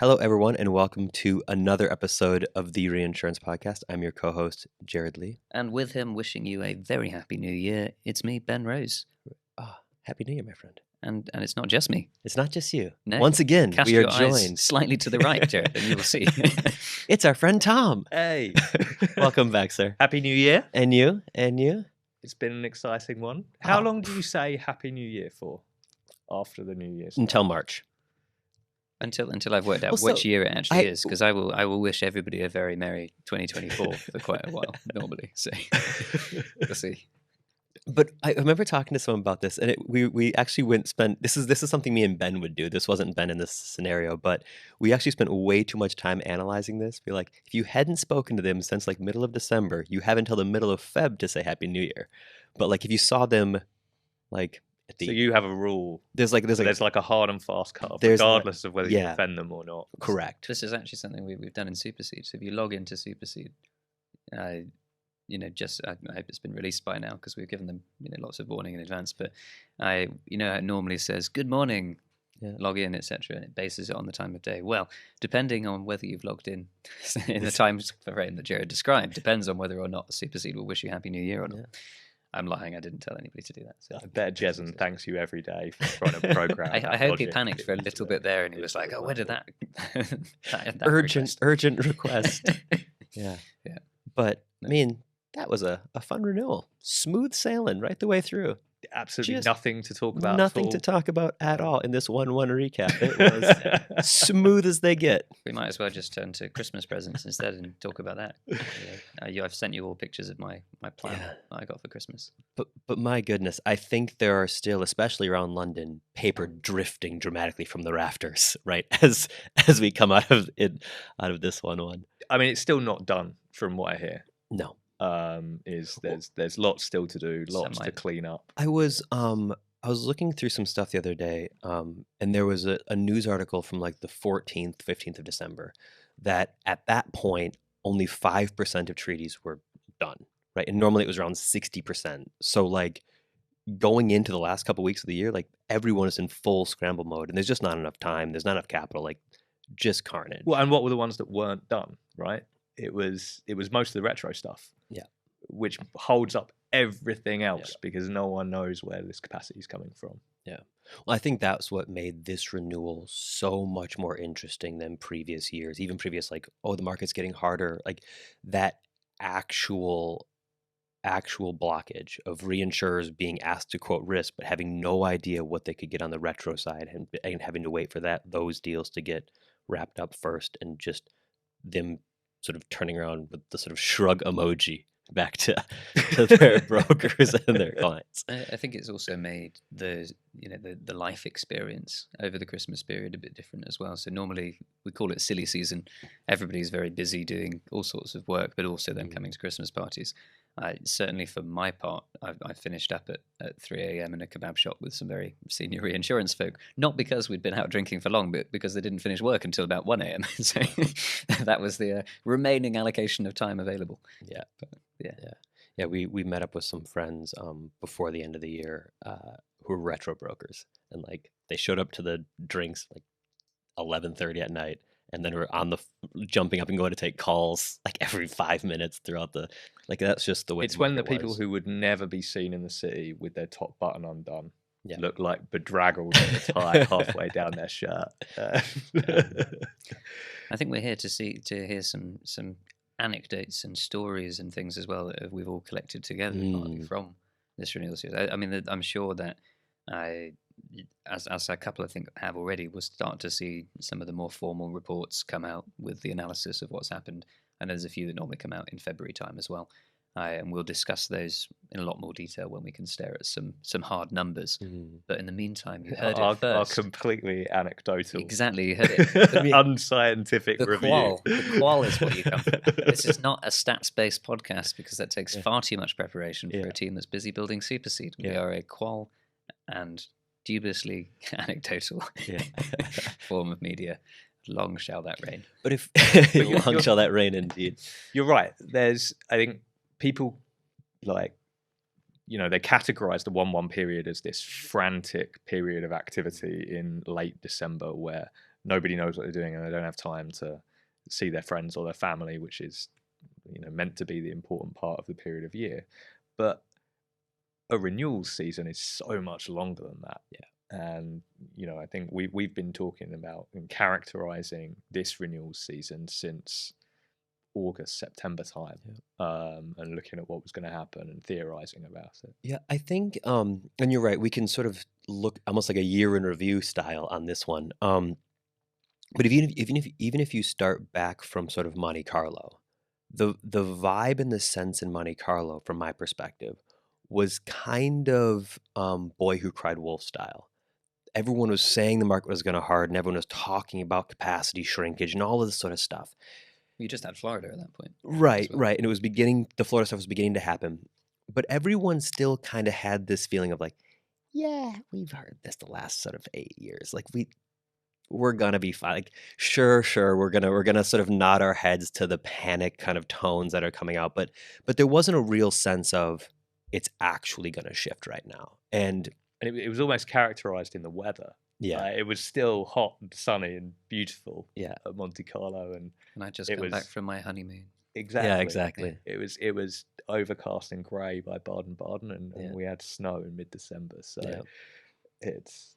Hello, everyone, and welcome to another episode of the Reinsurance podcast. I'm your co-host, Jared Lee. And with him wishing you a very happy new year, it's me, Ben Rose. Happy New Year, my friend. And it's not just me. It's not just you. No. Once again, Cast we are your eyes joined. slightly to the right, Jared, and you will see. It's our friend Tom. Hey. Welcome back, sir. Happy New Year. And you? And you? It's been an exciting one. How Oh. long do you say Happy New Year for after the New Year's? Until March. Until I've worked out Well, which so year it actually I- is, because I will wish everybody a very merry 2024 for quite a while normally. So we'll see. But I remember talking to someone about this, and we actually this is something me and Ben would do. This wasn't Ben in this scenario, but we actually spent way too much time analyzing this. Be like, if you hadn't spoken to them since like middle of December, you have until the middle of Feb to say Happy New Year. But like if you saw them like at the So you have a rule. there's like There's like a hard and fast cut, There's regardless of whether you yeah. offend them or not. correct. This is actually something we've done in Supercede. So if you log into Supercede, I hope it's been released by now because we've given them lots of warning in advance. But it normally says good morning, Yeah. log in, etc., and it bases it on the time of day. Well, depending on whether you've logged in in the time frame that Jared described, depends on whether or not Supercede will wish you Happy New Year or not. Yeah. I'm lying. I didn't tell anybody to do that. So. I bet Jason thanks you every day for trying to program. I that hope he logic panicked for a into little it. bit there, and he was like, "Oh, where did that urgent request?" request. Yeah. Yeah. But I No. mean, that was a fun renewal. Smooth sailing right the way through. Absolutely Just nothing to talk about. Nothing at to all. talk about at all in this 1-1 recap. It was smooth as they get. We might as well just turn to Christmas presents instead and talk about that. I've sent you all pictures of my plan Yeah. that I got for Christmas. But my goodness, I think there are still, especially around London, paper drifting dramatically from the rafters, right? As we come out of this 1-1. I mean, it's still not done from what I hear. No. There's lots still to do, lots to might- clean up. I was looking through some stuff the other day, and there was a news article from like the 14th, 15th of December that at that point only 5% of treaties were done, right? And normally it was around 60%. So like going into the last couple weeks of the year, like everyone is in full scramble mode, and there's just not enough time. There's not enough capital, like just carnage. Well, and what were the ones that weren't done? Right? It was most of the retro stuff. Yeah. Which holds up everything else because no one knows where this capacity is coming from. Well, I think that's what made this renewal so much more interesting than previous years, even previous, like, oh, the market's getting harder. Like that actual blockage of reinsurers being asked to quote risk, but having no idea what they could get on the retro side and having to wait for those deals to get wrapped up first, and just them sort of turning around with the sort of shrug emoji back to their brokers and their clients. I think it's also made the life experience over the Christmas period a bit different as well. So normally we call it silly season. Everybody's very busy doing all sorts of work, but also then coming to Christmas parties. Certainly for my part, I finished up at 3 a.m. in a kebab shop with some very senior reinsurance folk, not because we'd been out drinking for long, but because they didn't finish work until about 1 a.m. So that was the remaining allocation of time available. Yeah. Yeah. We met up with some friends before the end of the year who were retro brokers, and like they showed up to the drinks like 11:30 at night, and then we're jumping up and going to take calls like every 5 minutes throughout the, like that's just the way It's the when the market people was. who would never be seen in the city with their top button undone Yeah. look like bedraggled in the tie halfway down their shirt. I think we're here to hear some anecdotes and stories and things as well that we've all collected together partly from this renewal series. I mean, I'm sure that as a couple I think have already, we'll start to see some of the more formal reports come out with the analysis of what's happened. And there's a few that normally come out in February time as well. And we'll discuss those in a lot more detail when we can stare at some hard numbers. But in the meantime, you heard Are it first. completely anecdotal. Exactly, you heard it. Unscientific The review. qual is what you come from. This is not a stats-based podcast because that takes far too much preparation for a team that's busy building Supercede. We are a qual and dubiously anecdotal form of media. Long shall that reign. But if long shall that reign indeed. You're right. I think people they categorize the 1-1 period as this frantic period of activity in late December where nobody knows what they're doing and they don't have time to see their friends or their family, which is, meant to be the important part of the period of year. But a renewal season is so much longer than that. Yeah. And, I think we've been talking about and characterizing this renewal season since August, September time, and looking at what was going to happen and theorizing about it. Yeah, I think, and you're right, we can sort of look almost like a year in review style on this one. But even if you start back from sort of Monte Carlo, the vibe and the sense in Monte Carlo, from my perspective, was kind of Boy Who Cried Wolf style. Everyone was saying the market was going to harden. Everyone was talking about capacity shrinkage and all of this sort of stuff. You just had Florida at that point. Right. And it was the Florida stuff was beginning to happen. But everyone still kind of had this feeling of like, yeah, we've heard this the last sort of 8 years. Like we're gonna be fine. Like, sure, we're gonna sort of nod our heads to the panic kind of tones that are coming out. But there wasn't a real sense of it's actually gonna shift right now. And it was almost characterized in the weather. Yeah. It was still hot and sunny and beautiful Yeah. at Monte Carlo. And I just got back from my honeymoon. Exactly. Yeah, exactly. It was overcast and grey by Baden-Baden, and we had snow in mid-December. So it's...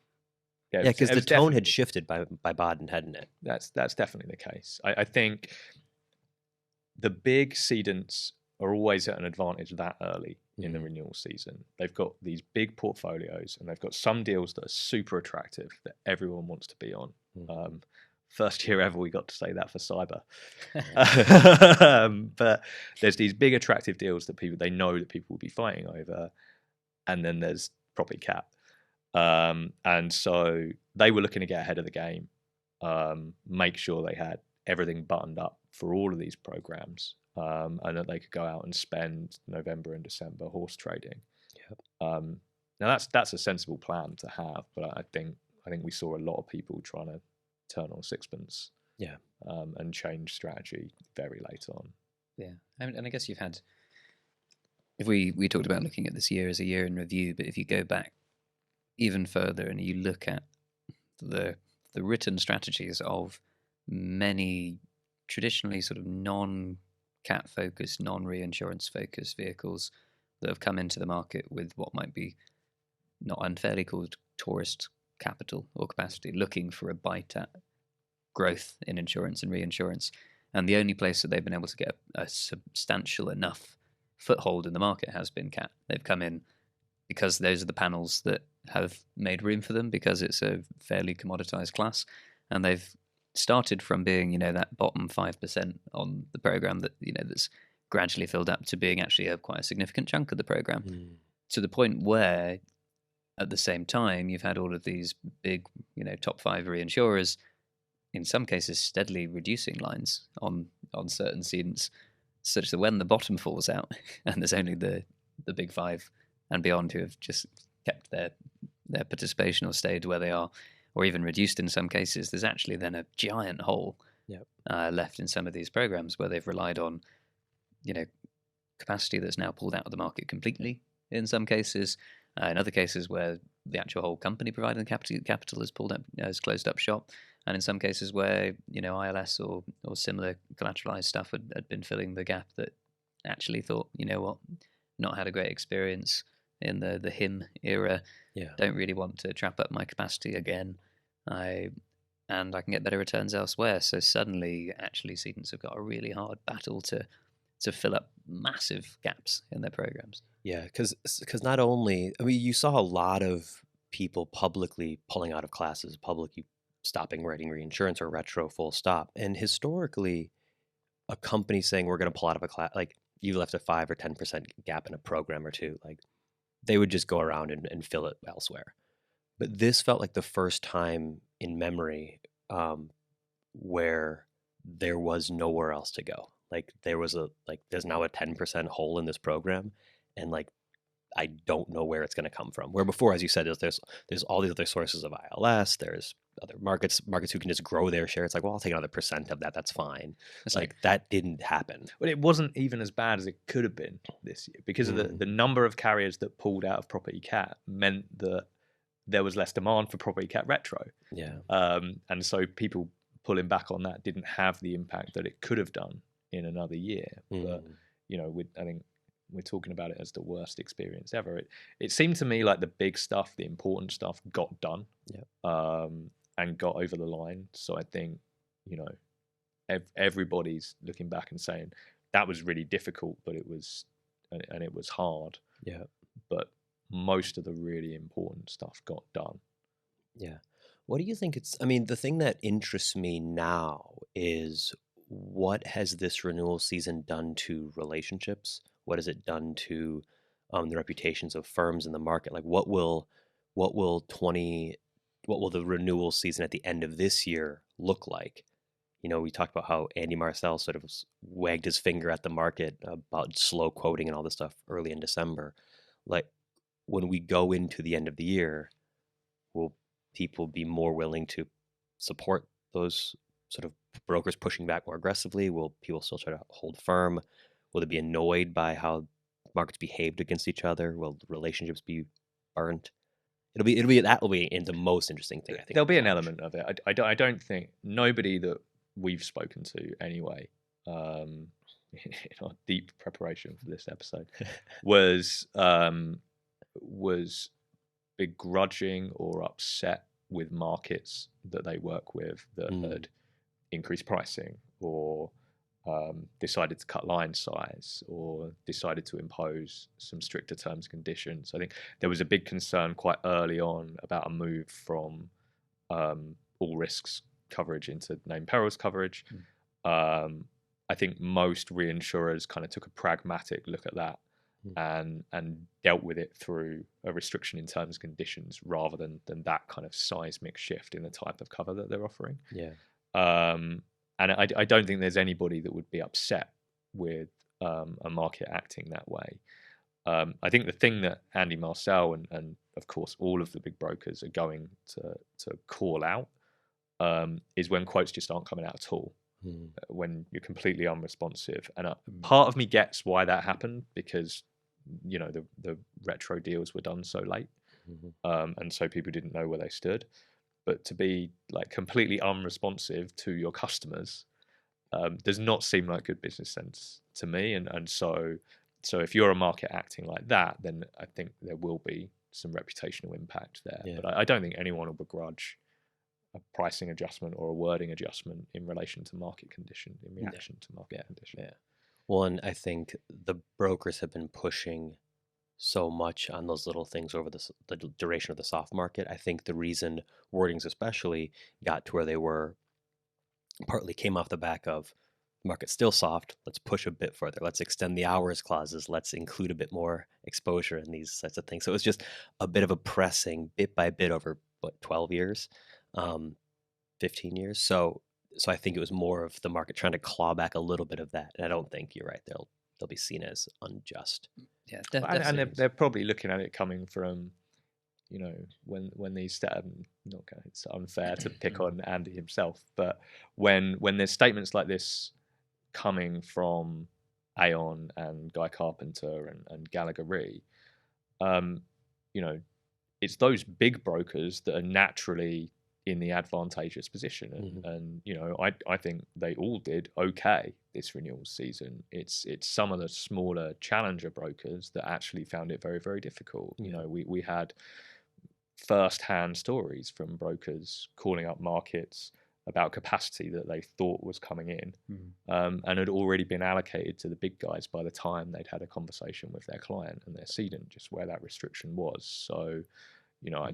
Yeah, because the tone had shifted by Baden, hadn't it? That's definitely the case. I think the big cedents are always at an advantage that early in the renewal season. They've got these big portfolios and they've got some deals that are super attractive that everyone wants to be on. First year ever we got to say that for cyber. But there's these big attractive deals that they know that people will be fighting over, and then there's property cat. And so they were looking to get ahead of the game, make sure they had everything buttoned up for all of these programs, and that they could go out and spend November and December horse trading. Now that's a sensible plan to have, but I think we saw a lot of people trying to turn on sixpence, and change strategy very late on. Yeah, and I guess you've had. If we talked about looking at this year as a year in review, but if you go back even further and you look at the written strategies of many traditionally sort of non-cat focused, non-reinsurance focused vehicles that have come into the market with what might be not unfairly called tourist capital or capacity, looking for a bite at growth in insurance and reinsurance, and the only place that they've been able to get a substantial enough foothold in the market has been cat. They've come in because those are the panels that have made room for them, because it's a fairly commoditized class, and they've started from being, that bottom 5% on the program that, that's gradually filled up to being actually quite a significant chunk of the program, to the point where at the same time you've had all of these big, top 5 reinsurers, in some cases steadily reducing lines on certain cedents, such that when the bottom falls out and there's only the big 5 and beyond who have just kept their participation or stayed where they are, or even reduced in some cases, there's actually then a giant hole left in some of these programs where they've relied on, capacity that's now pulled out of the market completely in some cases. In other cases where the actual whole company providing the capital has pulled up, has closed up shop, and in some cases where ILS or similar collateralized stuff had been filling the gap that actually thought, not had a great experience in the HIM era. Don't really want to trap up my capacity again. And I can get better returns elsewhere. So suddenly, actually, cedents have got a really hard battle to fill up massive gaps in their programs. Yeah, because not only, you saw a lot of people publicly pulling out of classes, publicly stopping writing reinsurance or retro, full stop. And historically, a company saying we're going to pull out of a class, like you left a 5 or 10% gap in a program or two, like they would just go around and fill it elsewhere. But this felt like the first time in memory where there was nowhere else to go. Like there's now a 10% hole in this program, and like I don't know where it's going to come from. Where before, as you said, there's all these other sources of ILS. There's other markets who can just grow their share. It's like, well, I'll take another % of that. That's fine. It's like that didn't happen. But it wasn't even as bad as it could have been this year, because of the number of carriers that pulled out of property cat meant that there was less demand for property cat retro. Yeah. And so people pulling back on that didn't have the impact that it could have done in another year. But, I think we're talking about it as the worst experience ever. It seemed to me like the big stuff, the important stuff got done, and got over the line. So I think, everybody's looking back and saying that was really difficult, but it was hard. Yeah. But most of the really important stuff got done. Yeah. What do you think the thing that interests me now is what has this renewal season done to relationships? What has it done to the reputations of firms in the market? Like what will the renewal season at the end of this year look like? We talked about how Andy Marcel sort of wagged his finger at the market about slow quoting and all this stuff early in December. Like when we go into the end of the year, will people be more willing to support those sort of brokers pushing back more aggressively? Will people still try to hold firm? Will they be annoyed by how markets behaved against each other? Will relationships be burnt? It'll be the most interesting thing, I think. There'll be an element of it. I don't think nobody that we've spoken to anyway, in our deep preparation for this episode, was begrudging or upset with markets that they work with that had increased pricing or decided to cut line size or decided to impose some stricter terms and conditions. I think there was a big concern quite early on about a move from all risks coverage into named perils coverage. I think most reinsurers kind of took a pragmatic look at that and dealt with it through a restriction in terms and conditions rather than that kind of seismic shift in the type of cover that they're offering. Yeah. And I don't think there's anybody that would be upset with a market acting that way. I think the thing that Andy Marcel and of course all of the big brokers are going to call out is when quotes just aren't coming out at all. When you're completely unresponsive. And part of me gets why that happened because the retro deals were done so late, and so people didn't know where they stood. But to be like completely unresponsive to your customers does not seem like good business sense to me. And so if you're a market acting like that, then I think there will be some reputational impact there. Yeah. But I don't think anyone will begrudge a pricing adjustment or a wording adjustment in relation to market condition, in reaction to market condition. Yeah. Well, and I think the brokers have been pushing so much on those little things over the duration of the soft market. I think the reason wordings especially got to where they were partly came off the back of the market's still soft. Let's push a bit further. Let's extend the hours clauses. Let's include a bit more exposure in these sets of things. So it was just a bit of a pressing bit by bit over 12 years. 15 years. So I think it was more of the market trying to claw back a little bit of that. And I don't think you're right. They'll be seen as unjust. Yeah, and they're probably looking at it coming from, when these it's unfair to pick on Andy himself, but when there's statements like this coming from Aon and Guy Carpenter and Gallagher Re, it's those big brokers that are naturally in the advantageous position, and I think they all did okay this renewal season. It's some of the smaller challenger brokers that actually found it very, very difficult. We had first-hand stories from brokers calling up markets about capacity that they thought was coming in, and had already been allocated to the big guys by the time they'd had a conversation with their client and their cedent, just where that restriction was. So, I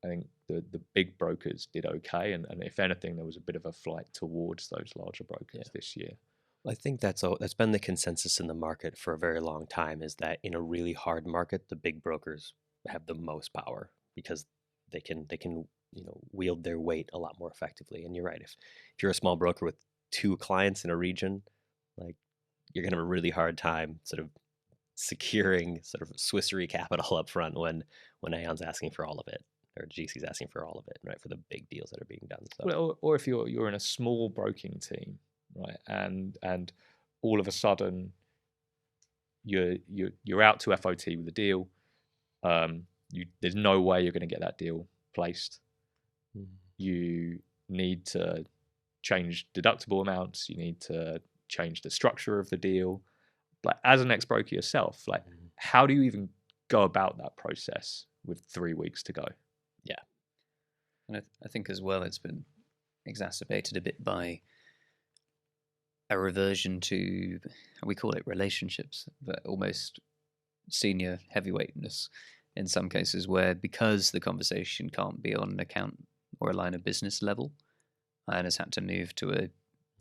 think the big brokers did okay, and if anything, there was a bit of a flight towards those larger brokers this year. Well, I think that's been the consensus in the market for a very long time, is that in a really hard market, the big brokers have the most power because they can wield their weight a lot more effectively. And you're right, if you're a small broker with 2 clients in a region, like you're gonna have a really hard time sort of securing sort of Swiss Re capital up front when Aon's asking for all of it, or GC's asking for all of it, right, for the big deals that are being done. So. Well, or if you're in a small broking team, right, and all of a sudden you're out to FOT with a deal, there's no way you're going to get that deal placed. Mm. You need to change deductible amounts. You need to change the structure of the deal. Like, as an ex-broker yourself, like, how do you even go about that process with 3 weeks to go? Yeah. And I think as well, it's been exacerbated a bit by a reversion to, we call it relationships, but almost senior heavyweightness in some cases, where because the conversation can't be on an account or a line of business level, and has had to move to a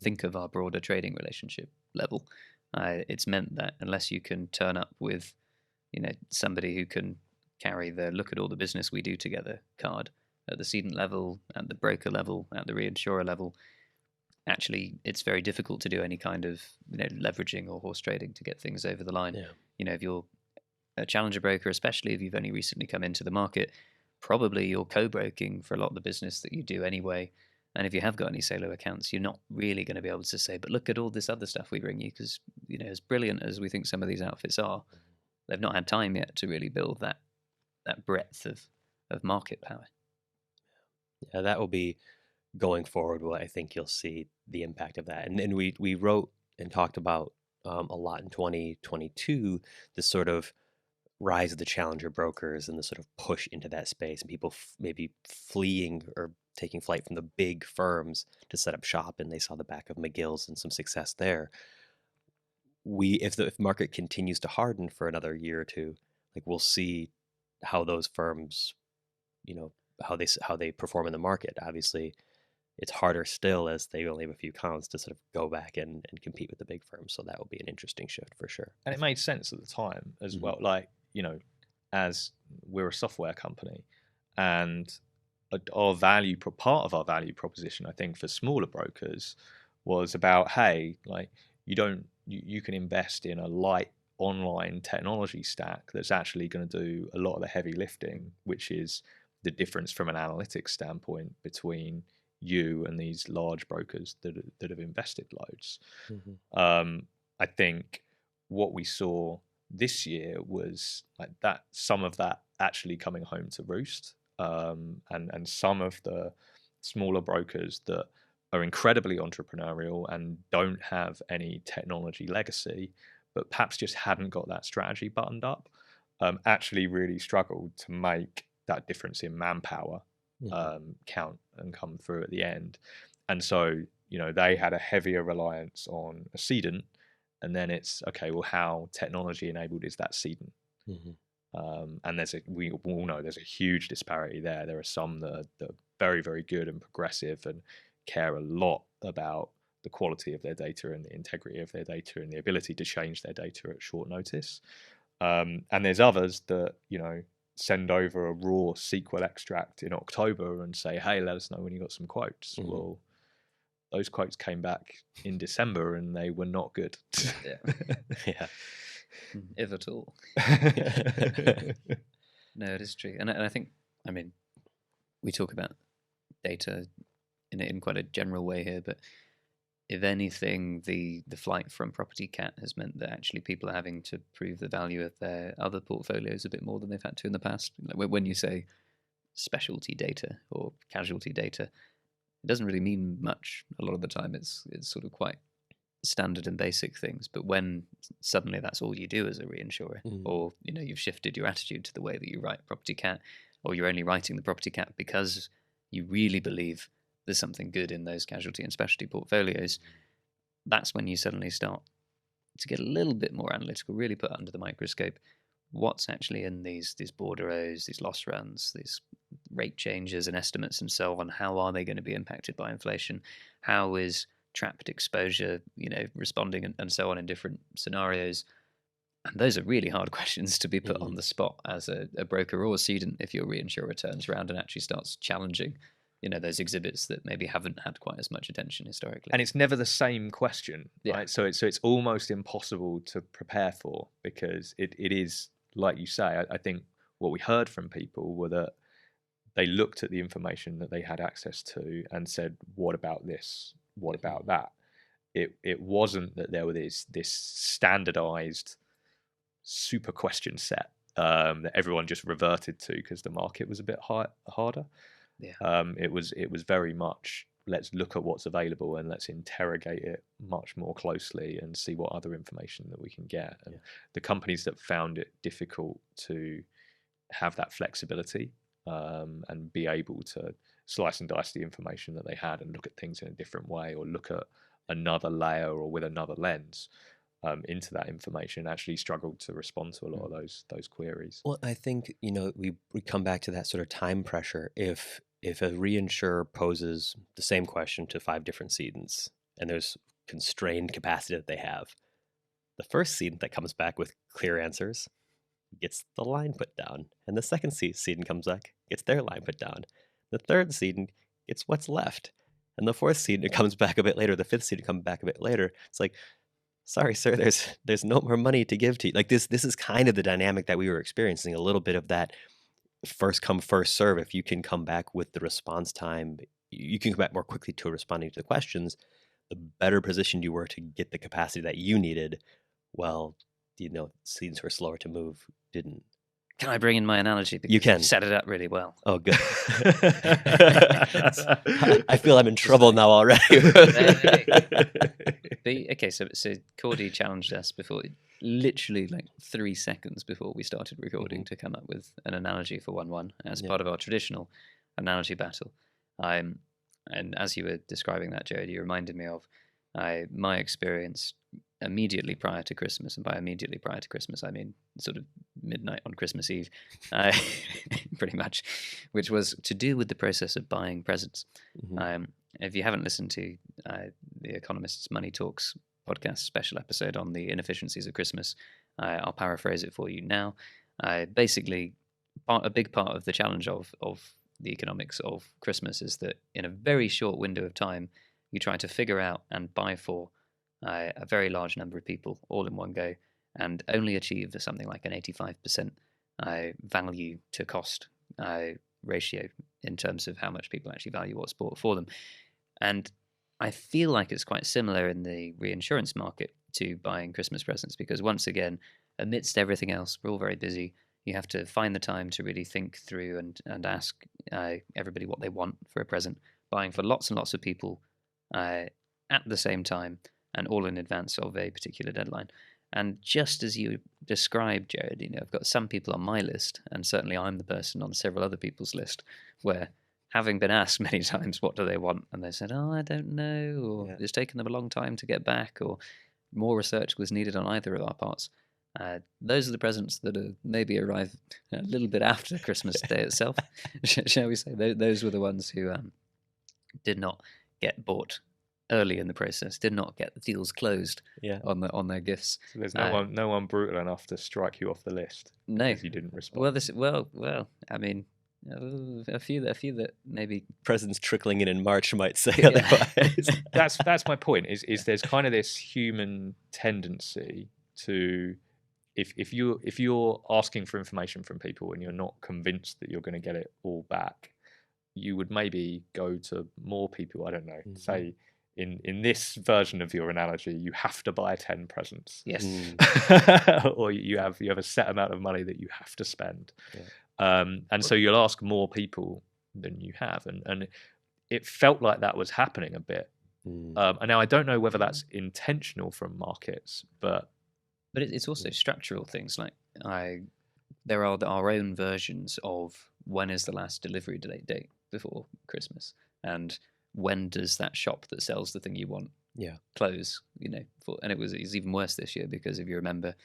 think of our broader trading relationship level. It's meant that unless you can turn up with, somebody who can carry the look at all the business we do together card at the cedent level, at the broker level, at the reinsurer level, actually it's very difficult to do any kind of leveraging or horse trading to get things over the line. Yeah. If you're a challenger broker, especially if you've only recently come into the market, probably you're co-broking for a lot of the business that you do anyway. And if you have got any solo accounts, you're not really going to be able to say, but look at all this other stuff we bring you, because, as brilliant as we think some of these outfits are, they've not had time yet to really build that breadth of market power. Yeah, that will be going forward what I think you'll see the impact of that. And we wrote and talked about a lot in 2022, this sort of rise of the challenger brokers and the sort of push into that space, and people maybe fleeing or taking flight from the big firms to set up shop, and they saw the back of McGill's and some success there. If the market continues to harden for another year or two, like, we'll see how those firms, how they perform in the market. Obviously, it's harder still as they only have a few counts to sort of go back and compete with the big firms. So that will be an interesting shift for sure. And it made sense at the time as well. Like, as we're a software company, and part of our value proposition, I think, for smaller brokers was about, hey, like, you can invest in a light online technology stack that's actually going to do a lot of the heavy lifting, which is the difference from an analytics standpoint between you and these large brokers that have invested loads. I think what we saw this year was like that, some of that actually coming home to roost, and some of the smaller brokers that are incredibly entrepreneurial and don't have any technology legacy, but perhaps just hadn't got that strategy buttoned up, actually really struggled to make that difference in manpower count and come through at the end. And so, they had a heavier reliance on a cedent, and then it's, okay, well, how technology enabled is that cedent? And we all know there's a huge disparity there. There are some that are very, very good and progressive and care a lot about the quality of their data and the integrity of their data and the ability to change their data at short notice. And there's others that, send over a raw SQL extract in October and say, hey, let us know when you got some quotes. Well, those quotes came back in December and they were not good. Yeah. If at all. No, it is true. And I think, we talk about data in quite a general way here, but if anything, the flight from property cat has meant that actually people are having to prove the value of their other portfolios a bit more than they've had to in the past. Like, when you say specialty data or casualty data, it doesn't really mean much a lot of the time. It's sort of quite standard and basic things. But when suddenly that's all you do as a reinsurer, or you've shifted your attitude to the way that you write property cat, or you're only writing the property cat because you really believe there's something good in those casualty and specialty portfolios, that's when you suddenly start to get a little bit more analytical, really put under the microscope what's actually in these bordereaux, these loss runs, these rate changes and estimates and so on. How are they going to be impacted by inflation? How is trapped exposure, responding and so on in different scenarios? And those are really hard questions to be put on the spot as a broker or a cedent if your reinsurer turns around and actually starts challenging those exhibits that maybe haven't had quite as much attention historically. And it's never the same question, right? So it's almost impossible to prepare for, because it is, like you say, I think what we heard from people were that they looked at the information that they had access to and said, what about this? What about that? It wasn't that there were this standardized super question set that everyone just reverted to because the market was a bit harder. Yeah. It was very much, let's look at what's available and let's interrogate it much more closely and see what other information that we can get. And the companies that found it difficult to have that flexibility and be able to slice and dice the information that they had and look at things in a different way, or look at another layer or with another lens into that information, actually struggled to respond to a lot of those queries. Well, I think, we come back to that sort of time pressure. If a reinsurer poses the same question to 5 different cedents and there's constrained capacity that they have, the first cedent that comes back with clear answers gets the line put down, and the second cedent comes back, gets their line put down. The third cedent gets what's left, and the fourth cedent comes back a bit later. The fifth cedent comes back a bit later. It's like, sorry, sir, there's no more money to give to you. Like this is kind of the dynamic that we were experiencing. A little bit of that first come first serve. If you can come back with the response time, you can come back more quickly to responding to the questions, the better positioned you were to get the capacity that you needed. Well, cedents who are slower to move didn't. Can I bring in my analogy? Because you can. You set it up really well. Oh, good. I feel I'm in trouble now already. Okay, so Cordy challenged us before, literally like 3 seconds before we started recording, to come up with an analogy for 1-1 as part of our traditional analogy battle. And as you were describing that, Jared, you reminded me of my experience immediately prior to Christmas, and by immediately prior to Christmas I mean sort of midnight on Christmas Eve, pretty much, which was to do with the process of buying presents. If you haven't listened to the Economist's Money Talks podcast special episode on the inefficiencies of Christmas, I'll paraphrase it for you now. Basically, a big part of the challenge of the economics of Christmas is that in a very short window of time, you try to figure out and buy for a very large number of people all in one go, and only achieve something like an 85% value to cost ratio in terms of how much people actually value what's bought for them. And I feel like it's quite similar in the reinsurance market to buying Christmas presents, because once again, amidst everything else, we're all very busy. You have to find the time to really think through and ask everybody what they want for a present, buying for lots and lots of people at the same time, and all in advance of a particular deadline. And just as you described, Jared, I've got some people on my list, and certainly I'm the person on several other people's list, where having been asked many times what do they want, and they said, oh, I don't know, or it's taken them a long time to get back, or more research was needed on either of our parts. Those are the presents that maybe arrive a little bit after Christmas Day itself, shall we say. Those were the ones who did not get bought early in the process, did not get the deals closed on their gifts. So there's no one brutal enough to strike you off the list. No, because you didn't respond. Well. I mean, a few that maybe presents trickling in March might say otherwise. That's my point. Is there's kind of this human tendency to, if you're asking for information from people and you're not convinced that you're going to get it all back, you would maybe go to more people. I don't know. Say, in this version of your analogy, you have to buy 10 presents. Yes. Or you have a set amount of money that you have to spend. And so you'll ask more people than you have. And it felt like that was happening a bit. And now I don't know whether that's intentional from markets, but it's also structural things. Like there are our own versions of when is the last delivery date before Christmas, and when does that shop that sells the thing you want close? And it was even worse this year, because if you remember,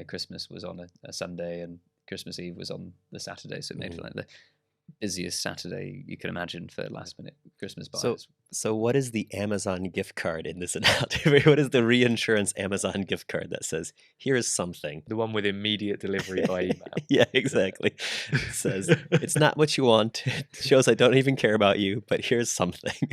Christmas was on a Sunday and Christmas Eve was on the Saturday, so it made it like the busiest Saturday you can imagine for last minute Christmas buys. So what is the Amazon gift card in this analogy? What is the reinsurance Amazon gift card that says, here is something? The one with immediate delivery by email. Yeah, exactly. It says, it's not what you want. It shows I don't even care about you, but here's something.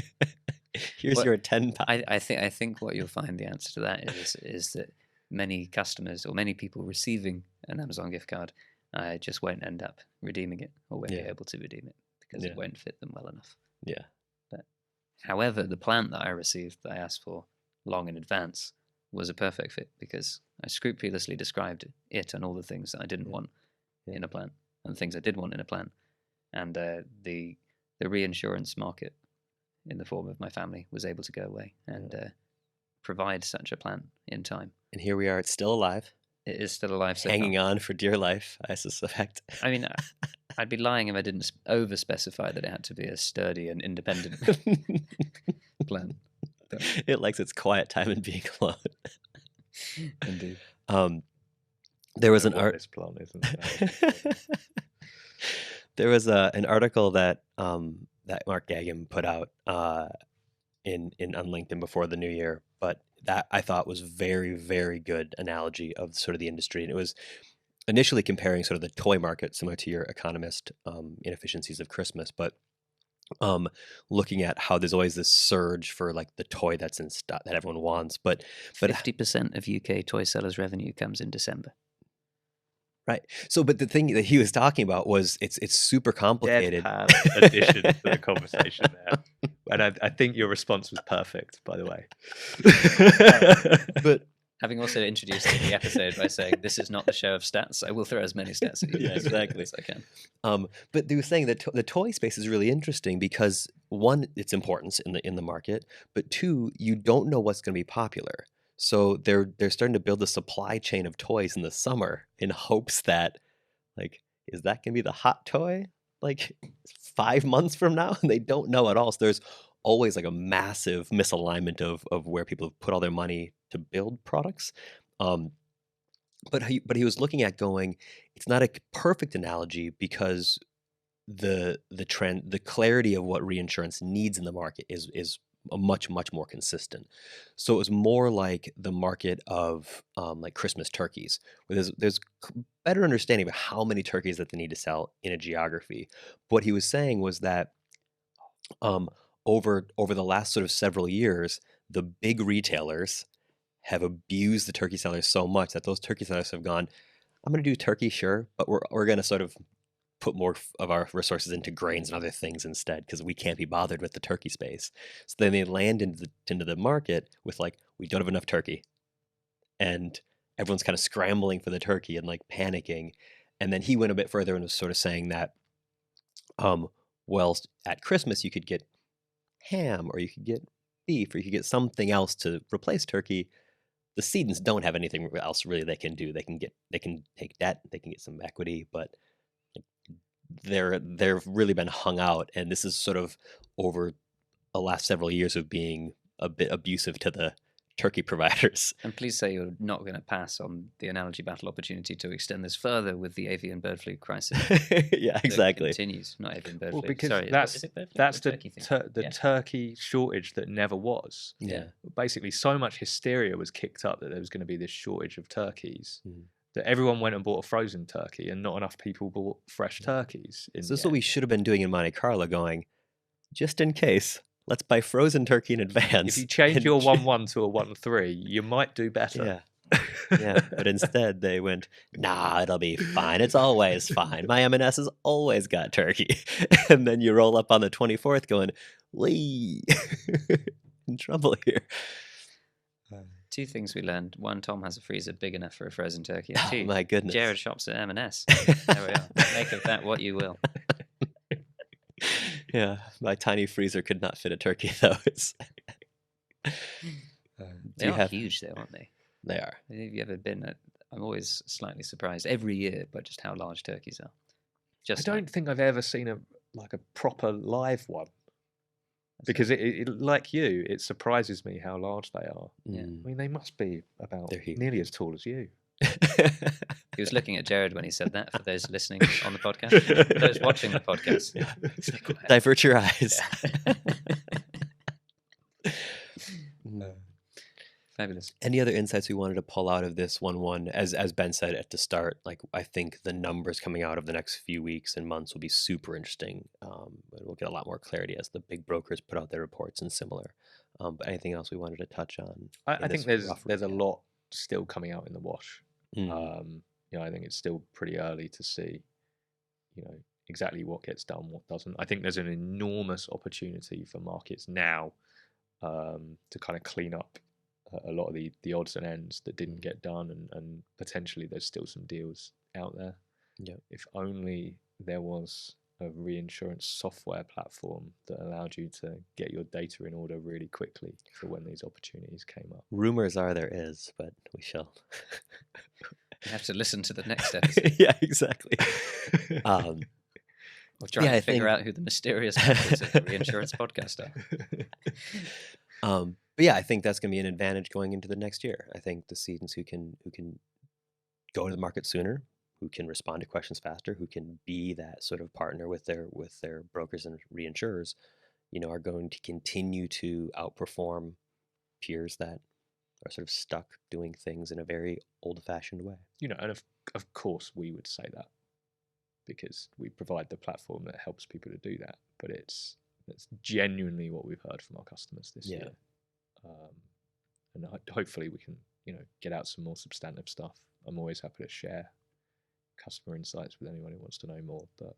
Here's your 10 pounds. I think what you'll find the answer to that is that many customers or many people receiving an Amazon gift card just won't end up redeeming it, or won't be able to redeem it because it won't fit them well enough. Yeah. But however, the plant that I received, that I asked for long in advance, was a perfect fit, because I scrupulously described it and all the things that I didn't want in a plan and the things I did want in a plan. And the reinsurance market in the form of my family was able to go away and provide such a plan in time. And here we are. It's still alive. It is still alive. So hanging on for dear life, I suspect. I mean, I'd be lying if I didn't over-specify that it had to be a sturdy and independent plan. It likes its quiet time and being alone. Indeed. There was an plan, isn't it? There was an article that that Mark Gagin put out in on LinkedIn before the new year, but that I thought was very, very good analogy of sort of the industry. And it was initially comparing sort of the toy market, similar to your Economist inefficiencies of Christmas, but looking at how there's always this surge for like the toy that's in stock that everyone wants, but 50% of UK toy sellers' revenue comes in December. Right. So, but the thing that he was talking about was it's super complicated. Deadpan addition to the conversation there, and I think your response was perfect, by the way. But having also introduced the episode by saying this is not the show of stats, I will throw as many stats at you as I can. But they were saying that the toy space is really interesting because one, its importance in the market, but two, you don't know what's going to be popular. So they're starting to build a supply chain of toys in the summer in hopes that, like, is that going to be the hot toy like 5 months from now? And they don't know at all. So there's always like a massive misalignment of where people have put all their money to build products. But he was looking at going, it's not a perfect analogy because the trend, the clarity of what reinsurance needs in the market is a much more consistent. So it was more like the market of like Christmas turkeys, where there's better understanding of how many turkeys that they need to sell in a geography. What he was saying was that over the last sort of several years, the big retailers have abused the turkey sellers so much that those turkey sellers have gone, I'm going to do turkey, sure, but we're going to sort of put more of our resources into grains and other things instead because we can't be bothered with the turkey space. So then they land into the market with like, we don't have enough turkey, and everyone's kind of scrambling for the turkey and like panicking. And then he went a bit further and was sort of saying that, well, at Christmas you could get ham or you could get beef or you could get something else to replace turkey. The Cedents don't have anything else really they can do. They can take debt, they can get some equity, but they've really been hung out, and this is sort of over the last several years of being a bit abusive to the turkey providers. And please say you're not going to pass on the analogy battle opportunity to extend this further with the avian bird flu crisis. Yeah, exactly. Continues, not avian bird flu. Because Sorry, that's the turkey thing? turkey shortage that never was. Yeah. Basically, so much hysteria was kicked up that there was going to be this shortage of turkeys. That everyone went and bought a frozen turkey and not enough people bought fresh turkeys. So this is what we should have been doing in Monte Carlo, going, just in case, let's buy frozen turkey in advance. If you change your 1-1 to a 1-3, you might do better. Yeah. But instead they went, nah, it'll be fine. It's always fine. My M&S has always got turkey. And then you roll up on the 24th going, wee, in trouble here. Two things we learned. One, Tom has a freezer big enough for a frozen turkey. And two, oh my goodness. Jared shops at M&S. There we are. Make of that what you will. Yeah, my tiny freezer could not fit a turkey, though. They are huge, though, aren't they? They are. Have you ever been I'm always slightly surprised every year by just how large turkeys are. I don't think I've ever seen a proper live one. Because it like you, it surprises me how large they are. Yeah. I mean, they must be about nearly as tall as you. He was looking at Jared when he said that, for those listening on the podcast. For those watching the podcast. Yeah. Divert your eyes. Yeah. Fabulous. Any other insights we wanted to pull out of this 1-1? As Ben said at the start, like I think the numbers coming out of the next few weeks and months will be super interesting. We'll get a lot more clarity as the big brokers put out their reports and similar. But anything else we wanted to touch on? I think there's a lot still coming out in the wash. I think it's still pretty early to see, exactly what gets done, what doesn't. I think there's an enormous opportunity for markets now to kind of clean up a lot of the odds and ends that didn't get done, and potentially there's still some deals out there. Yep. If only there was a reinsurance software platform that allowed you to get your data in order really quickly for when these opportunities came up. Rumors are there is, but we shall. You have to listen to the next episode. Yeah, exactly. Or try to figure out who the mysterious members of the Reinsurance podcast are. But yeah, I think that's going to be an advantage going into the next year. I think the cedents who can go to the market sooner, who can respond to questions faster, who can be that sort of partner with their brokers and reinsurers, are going to continue to outperform peers that are sort of stuck doing things in a very old-fashioned way. And of course we would say that because we provide the platform that helps people to do that. But that's genuinely what we've heard from our customers this year. And hopefully we can, get out some more substantive stuff. I'm always happy to share customer insights with anyone who wants to know more. But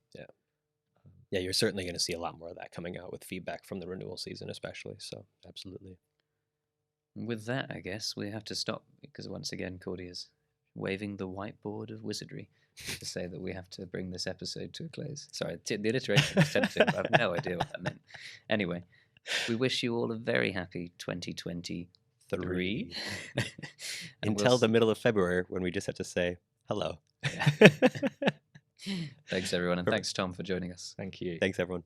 yeah, you're certainly going to see a lot more of that coming out with feedback from the renewal season, especially. So absolutely. With that, I guess we have to stop because once again, Cordy is waving the whiteboard of wizardry to say that we have to bring this episode to a close. Sorry, the alliteration was tempting, but I have no idea what that meant. Anyway, we wish you all a very happy 2023. Until the middle of February when we just have to say hello. Thanks, everyone. And thanks, Tom, for joining us. Thank you. Thanks, everyone.